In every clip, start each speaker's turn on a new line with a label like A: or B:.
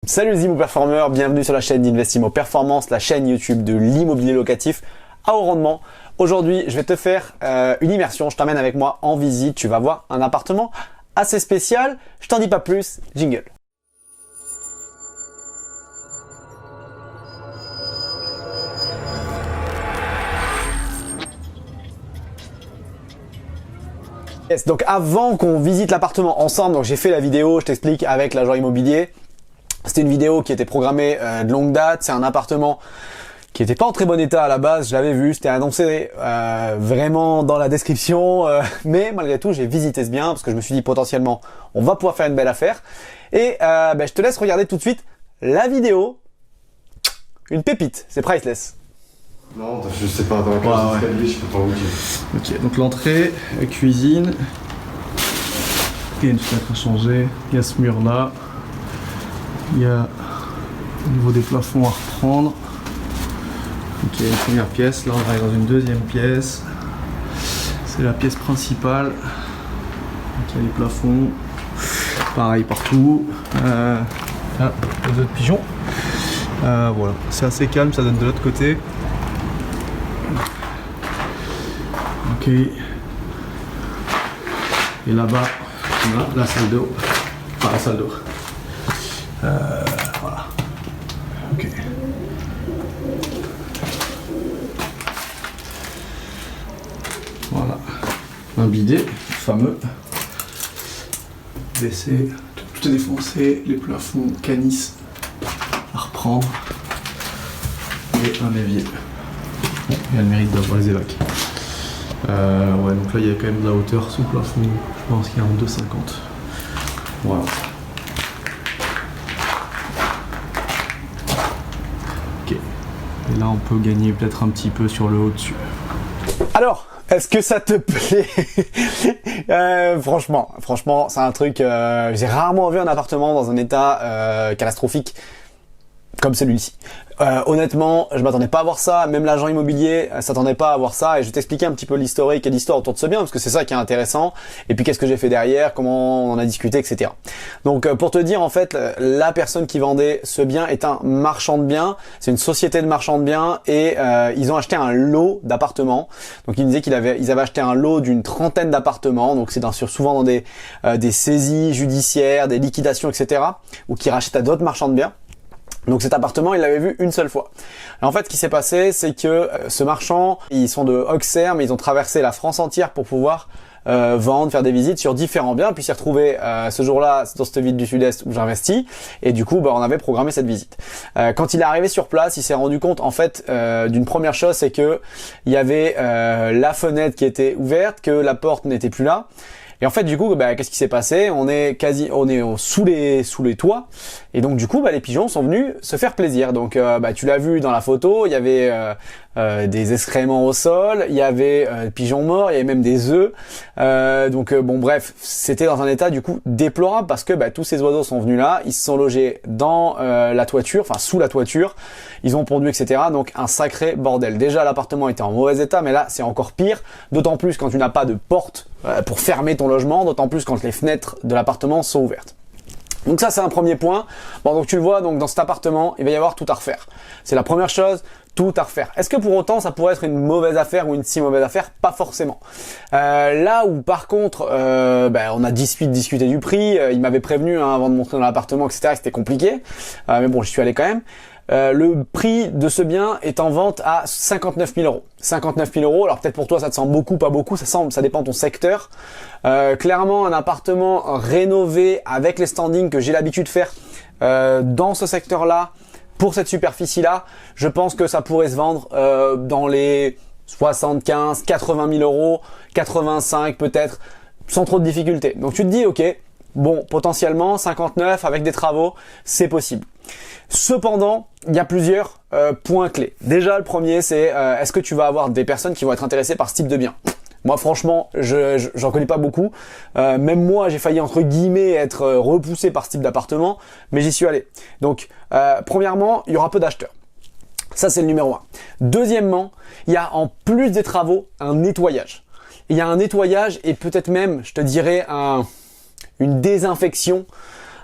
A: Salut les immo-performeurs, bienvenue sur la chaîne d'Investimo Performance, la chaîne YouTube de l'immobilier locatif à haut rendement. Aujourd'hui, je vais te faire une immersion, je t'emmène avec moi en visite, tu vas voir un appartement assez spécial. Je t'en dis pas plus, jingle. Yes, donc avant qu'on visite l'appartement ensemble, donc j'ai fait la vidéo, je t'explique avec l'agent immobilier. C'était une vidéo qui était programmée de longue date. C'est un appartement qui n'était pas en très bon état à la base. Je l'avais vu, c'était annoncé vraiment dans la description. Mais malgré tout, j'ai visité ce bien parce que je me suis dit potentiellement, on va pouvoir faire une belle affaire. Et je te laisse regarder tout de suite la vidéo. Une pépite, c'est priceless.
B: Non, je sais pas, dans la cage d'escalier, je peux pas vous dire.
C: Ok, donc l'entrée, la cuisine. Il y a une fenêtre à changer. Il y a ce mur là. Il y a au niveau des plafonds à reprendre. Ok, une première pièce. Là, on va aller dans une deuxième pièce. C'est la pièce principale. Donc, il y a les plafonds. Pareil partout. Là, les autres pigeons. Voilà, c'est assez calme, ça donne de l'autre côté. Ok. Et là-bas, on a la salle d'eau. Enfin, la salle d'eau. Voilà. Ok. Voilà. Un bidet, fameux. WC, tout est défoncé, les plafonds, canis à reprendre. Et un évier. Bon, il y a le mérite d'avoir les évacs. Ouais, donc là il y a quand même de la hauteur sous le plafond. Je pense qu'il y a un 2,50. Voilà. Ok. Et là on peut gagner peut-être un petit peu sur le haut dessus.
A: Alors, est-ce que ça te plaît? Franchement, c'est un truc. J'ai rarement vu un appartement dans un état catastrophique comme celui-ci. Honnêtement, je m'attendais pas à voir ça, même l'agent immobilier s'attendait pas à voir ça, et je vais t'expliquer un petit peu l'historique et l'histoire autour de ce bien, parce que c'est ça qui est intéressant, et puis qu'est-ce que j'ai fait derrière, comment on en a discuté, etc. Donc pour te dire, en fait, la personne qui vendait ce bien est un marchand de biens, c'est une société de marchand de biens, et ils ont acheté un lot d'appartements. Donc ils me disaient qu'ils avaient acheté un lot d'une trentaine d'appartements, donc c'est souvent dans des saisies judiciaires, des liquidations, etc., ou qui rachètent à d'autres marchands de biens. Donc cet appartement, il l'avait vu une seule fois. Et en fait, ce qui s'est passé, c'est que ce marchand, ils sont de Auxerre, mais ils ont traversé la France entière pour pouvoir vendre, faire des visites sur différents biens. Puis s'est retrouvé ce jour-là dans cette ville du Sud-Est où j'investis. Et du coup, on avait programmé cette visite. Quand il est arrivé sur place, il s'est rendu compte en fait d'une première chose, c'est que il y avait la fenêtre qui était ouverte, que la porte n'était plus là. Et en fait, du coup, qu'est-ce qui s'est passé? On est sous les toits, et donc du coup, les pigeons sont venus se faire plaisir. Donc, tu l'as vu dans la photo, il y avait des excréments au sol, il y avait pigeons morts, il y avait même des œufs. Bref, c'était dans un état du coup déplorable parce que tous ces oiseaux sont venus là, ils se sont logés dans la toiture, enfin sous la toiture, ils ont pondu, etc. Donc un sacré bordel. Déjà, l'appartement était en mauvais état, mais là, c'est encore pire. D'autant plus quand tu n'as pas de porte pour fermer ton logement, d'autant plus quand les fenêtres de l'appartement sont ouvertes. Donc ça, c'est un premier point. Bon, donc tu le vois, donc dans cet appartement, il va y avoir tout à refaire. C'est la première chose, tout à refaire. Est-ce que pour autant, ça pourrait être une mauvaise affaire ou une si mauvaise affaire? Pas forcément. Là où par contre, on a discuté du prix, il m'avait prévenu avant de montrer dans l'appartement, etc., que c'était compliqué. Mais bon, j'y suis allé quand même. Le prix de ce bien est en vente à 59 000 euros. 59 000 euros, alors peut-être pour toi ça te semble beaucoup, pas beaucoup, ça dépend de ton secteur. Clairement, un appartement rénové avec les standings que j'ai l'habitude de faire dans ce secteur-là, pour cette superficie-là, je pense que ça pourrait se vendre dans les 75, 80 000 euros, 85 peut-être, sans trop de difficultés. Donc tu te dis, ok, bon, potentiellement 59 avec des travaux, c'est possible. Cependant, il y a plusieurs points clés. Déjà, le premier, c'est est-ce que tu vas avoir des personnes qui vont être intéressées par ce type de bien? Moi, franchement, j'en connais pas beaucoup. Même moi, j'ai failli, entre guillemets, être repoussé par ce type d'appartement, mais j'y suis allé. Donc, premièrement, il y aura peu d'acheteurs. Ça, c'est le numéro 1. Deuxièmement, il y a en plus des travaux, un nettoyage. Il y a un nettoyage et peut-être même, je te dirais, une désinfection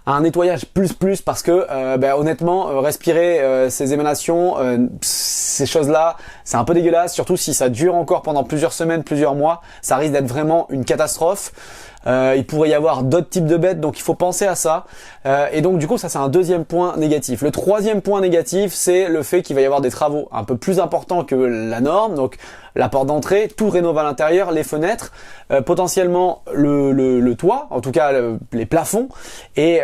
A: un nettoyage plus parce que honnêtement respirer ces émanations, ces choses-là, c'est un peu dégueulasse, surtout si ça dure encore pendant plusieurs semaines, plusieurs mois, ça risque d'être vraiment une catastrophe. Il pourrait y avoir d'autres types de bêtes, donc il faut penser à ça. Et donc du coup, ça c'est un deuxième point négatif. Le troisième point négatif, c'est le fait qu'il va y avoir des travaux un peu plus importants que la norme. Donc la porte d'entrée, tout rénové à l'intérieur, les fenêtres, potentiellement le toit, en tout cas les plafonds, et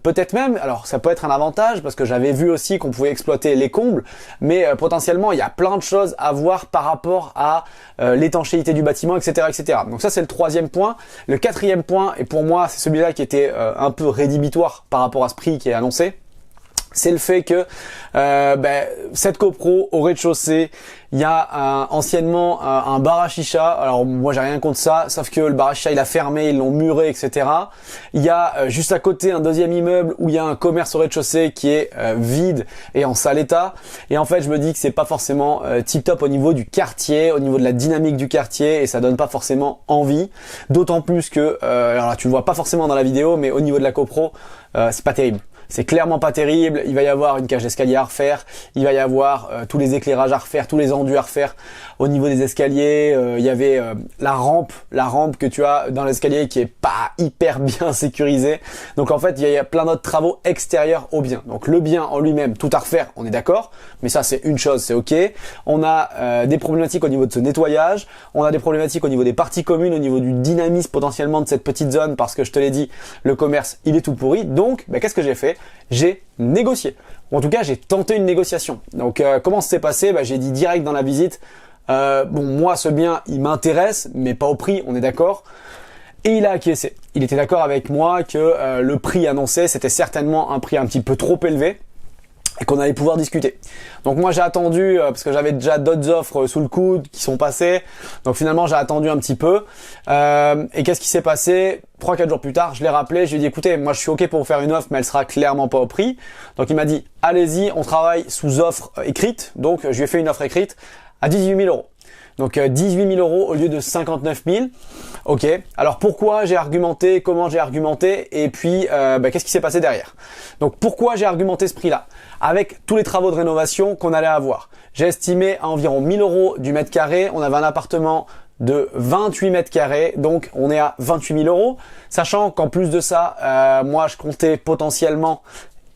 A: peut-être même, alors ça peut être un avantage parce que j'avais vu aussi qu'on pouvait exploiter les combles, mais potentiellement il y a plein de choses à voir par rapport à l'étanchéité du bâtiment, etc., etc. Donc ça c'est le troisième point. Le quatrième point, et pour moi c'est celui-là qui était un peu rédhibitoire par rapport à ce prix qui est annoncé, c'est le fait que cette copro au rez-de-chaussée, il y a anciennement un bar à chicha. Alors moi j'ai rien contre ça, sauf que le bar à chicha il a fermé, ils l'ont muré, etc. Il y a juste à côté un deuxième immeuble où il y a un commerce au rez-de-chaussée qui est vide et en sale état. Et en fait je me dis que c'est pas forcément tip top au niveau du quartier, au niveau de la dynamique du quartier, et ça donne pas forcément envie. D'autant plus que, alors là tu le vois pas forcément dans la vidéo, mais au niveau de la copro, c'est pas terrible. C'est clairement pas terrible, il va y avoir une cage d'escalier à refaire, il va y avoir tous les éclairages à refaire, tous les enduits à refaire. Au niveau des escaliers, il y avait la rampe que tu as dans l'escalier qui est pas hyper bien sécurisée. Donc en fait, il y a plein d'autres travaux extérieurs au bien. Donc le bien en lui-même, tout à refaire, on est d'accord, mais ça c'est une chose, c'est ok. On a des problématiques au niveau de ce nettoyage, on a des problématiques au niveau des parties communes, au niveau du dynamisme potentiellement de cette petite zone, parce que je te l'ai dit, le commerce il est tout pourri. Donc qu'est-ce que j'ai fait? J'ai négocié. Ou en tout cas, j'ai tenté une négociation. Donc comment ça s'est passé? J'ai dit direct dans la visite, moi ce bien il m'intéresse, mais pas au prix, on est d'accord. Et il a acquiescé. Il était d'accord avec moi que le prix annoncé c'était certainement un prix un petit peu trop élevé et qu'on allait pouvoir discuter. Donc moi j'ai attendu, parce que j'avais déjà d'autres offres sous le coude qui sont passées, donc finalement j'ai attendu un petit peu, et qu'est-ce qui s'est passé? 3-4 jours plus tard, je l'ai rappelé, je lui ai dit écoutez, moi je suis ok pour vous faire une offre, mais elle sera clairement pas au prix. Donc il m'a dit allez-y, on travaille sous offre écrite, donc je lui ai fait une offre écrite à 18 000 euros. Donc 18 000 euros au lieu de 59 000. Ok. Alors pourquoi j'ai argumenté, comment j'ai argumenté, et puis qu'est-ce qui s'est passé derrière? Donc pourquoi j'ai argumenté ce prix-là? Avec tous les travaux de rénovation qu'on allait avoir. J'ai estimé à environ 1 000 euros du mètre carré. On avait un appartement de 28 mètres carrés, donc on est à 28 000 euros. Sachant qu'en plus de ça, moi je comptais potentiellement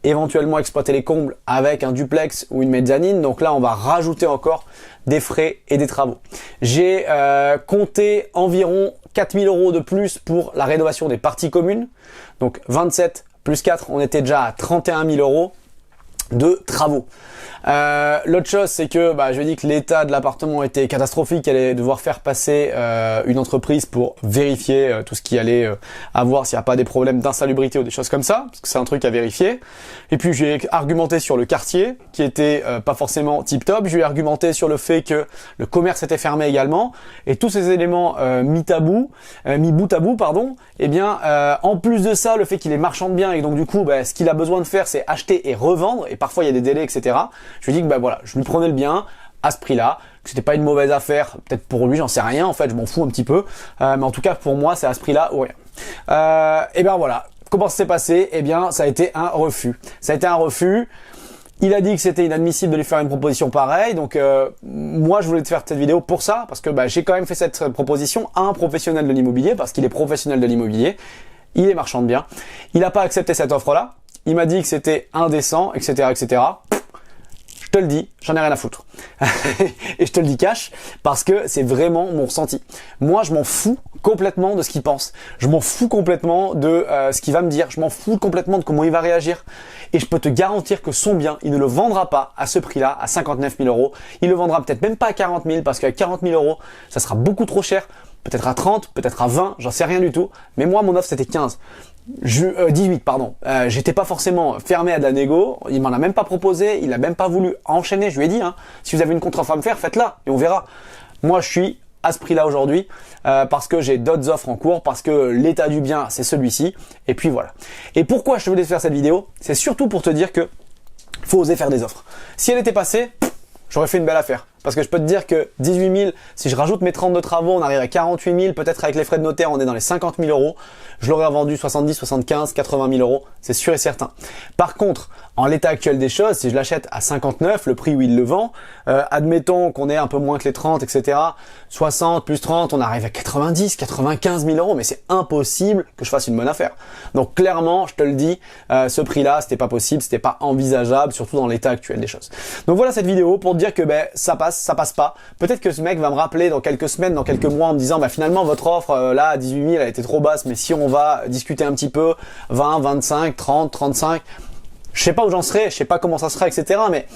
A: éventuellement exploiter les combles avec un duplex ou une mezzanine. Donc là, on va rajouter encore des frais et des travaux. J'ai compté environ 4 000 euros de plus pour la rénovation des parties communes. Donc 27 plus 4, on était déjà à 31 000 euros de travaux. L'autre chose, c'est que je dis que l'état de l'appartement était catastrophique. Elle allait devoir faire passer une entreprise pour vérifier tout ce qui allait avoir, s'il n'y a pas des problèmes d'insalubrité ou des choses comme ça, parce que c'est un truc à vérifier. Et puis j'ai argumenté sur le quartier qui était pas forcément tip top. J'ai argumenté sur le fait que le commerce était fermé également, et tous ces éléments mis bout à bout, et bien en plus de ça, le fait qu'il est marchand de biens et donc du coup ce qu'il a besoin de faire c'est acheter et revendre, et parfois il y a des délais, etc. Je lui ai dit que voilà, je lui prenais le bien à ce prix-là, que c'était pas une mauvaise affaire, peut-être pour lui, j'en sais rien, en fait, je m'en fous un petit peu, mais en tout cas pour moi c'est à ce prix-là ou rien. Et bien voilà, comment ça s'est passé? Eh bien ça a été un refus. Ça a été un refus. Il a dit que c'était inadmissible de lui faire une proposition pareille, donc moi je voulais te faire cette vidéo pour ça, parce que j'ai quand même fait cette proposition à un professionnel de l'immobilier, parce qu'il est professionnel de l'immobilier, il est marchand de biens, il n'a pas accepté cette offre-là, il m'a dit que c'était indécent, etc., etc. Je te le dis, j'en ai rien à foutre. Et je te le dis cash, parce que c'est vraiment mon ressenti. Moi, je m'en fous complètement de ce qu'il pense. Je m'en fous complètement de ce qu'il va me dire. Je m'en fous complètement de comment il va réagir. Et je peux te garantir que son bien, il ne le vendra pas à ce prix-là, à 59 000 euros. Il le vendra peut-être même pas à 40 000, parce qu'à 40 000 euros, ça sera beaucoup trop cher. Peut-être à 30, peut-être à 20, j'en sais rien du tout. Mais moi, mon offre, c'était 15. 18, pardon. J'étais pas forcément fermé à de la négo. Il m'en a même pas proposé. Il a même pas voulu enchaîner. Je lui ai dit, si vous avez une contre-offre à me faire, faites-la et on verra. Moi, je suis à ce prix-là aujourd'hui parce que j'ai d'autres offres en cours, parce que l'état du bien, c'est celui-ci. Et puis voilà. Et pourquoi je voulais te faire cette vidéo? C'est surtout pour te dire que faut oser faire des offres. Si elle était passée, j'aurais fait une belle affaire. parce que je peux te dire que 18 000, si je rajoute mes 30 de travaux, on arrive à 48 000, peut-être avec les frais de notaire, on est dans les 50 000 euros. Je l'aurais vendu 70, 75, 80 000 euros, c'est sûr et certain. Par contre, en l'état actuel des choses, si je l'achète à 59, le prix où il le vend, admettons qu'on ait un peu moins que les 30, etc., 60 plus 30, on arrive à 90, 95 000 euros, mais c'est impossible que je fasse une bonne affaire. Donc clairement, je te le dis, ce prix-là, c'était pas possible, c'était pas envisageable, surtout dans l'état actuel des choses. Donc voilà cette vidéo pour te dire que ça passe pas. Peut-être que ce mec va me rappeler dans quelques semaines, dans quelques mois en me disant finalement votre offre là à 18 000 elle était trop basse, mais si on va discuter un petit peu, 20, 25, 30, 35, je sais pas où j'en serai, je sais pas comment ça sera, etc. Mais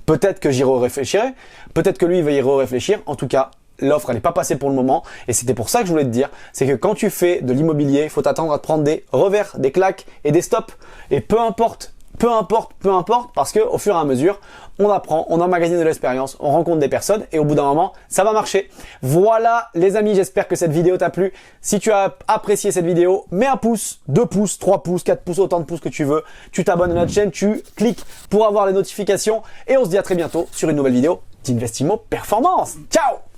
A: peut-être que j'y réfléchirai, peut-être que lui il va y réfléchir. En tout cas, l'offre elle n'est pas passée pour le moment et c'était pour ça que je voulais te dire, c'est que quand tu fais de l'immobilier, il faut t'attendre à te prendre des revers, des claques et des stops. Et peu importe, parce que au fur et à mesure, on apprend, on emmagasine de l'expérience, on rencontre des personnes et au bout d'un moment, ça va marcher. Voilà les amis, j'espère que cette vidéo t'a plu. Si tu as apprécié cette vidéo, mets un pouce, 2 pouces, 3 pouces, 4 pouces, autant de pouces que tu veux. Tu t'abonnes à notre chaîne, tu cliques pour avoir les notifications et on se dit à très bientôt sur une nouvelle vidéo d'Investimo Performance. Ciao!